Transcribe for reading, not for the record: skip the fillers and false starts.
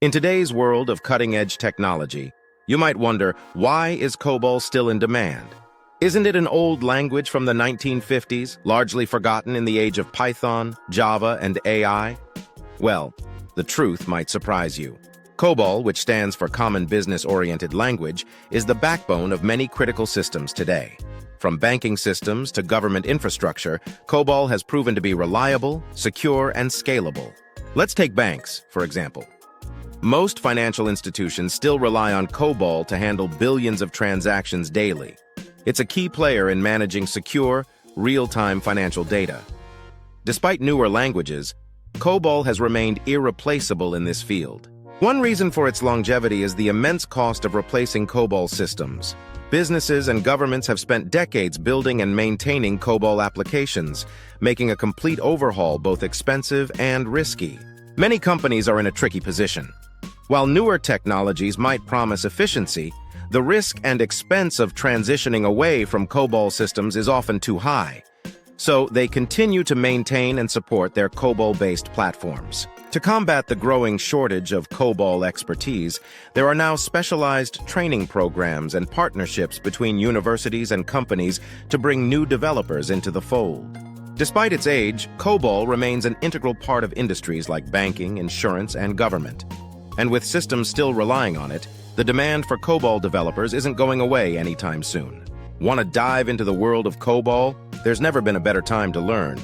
In today's world of cutting-edge technology, you might wonder, why is COBOL still in demand? Isn't it an old language from the 1950s, largely forgotten in the age of Python, Java, and AI? Well, the truth might surprise you. COBOL, which stands for Common Business-Oriented Language, is the backbone of many critical systems today. From banking systems to government infrastructure, COBOL has proven to be reliable, secure, and scalable. Let's take banks, for example. Most financial institutions still rely on COBOL to handle billions of transactions daily. It's a key player in managing secure, real-time financial data. Despite newer languages, COBOL has remained irreplaceable in this field. One reason for its longevity is the immense cost of replacing COBOL systems. Businesses and governments have spent decades building and maintaining COBOL applications, making a complete overhaul both expensive and risky. Many companies are in a tricky position. While newer technologies might promise efficiency, the risk and expense of transitioning away from COBOL systems is often too high. So they continue to maintain and support their COBOL-based platforms. To combat the growing shortage of COBOL expertise, there are now specialized training programs and partnerships between universities and companies to bring new developers into the fold. Despite its age, COBOL remains an integral part of industries like banking, insurance, and government. And with systems still relying on it, the demand for COBOL developers isn't going away anytime soon. Want to dive into the world of COBOL? There's never been a better time to learn.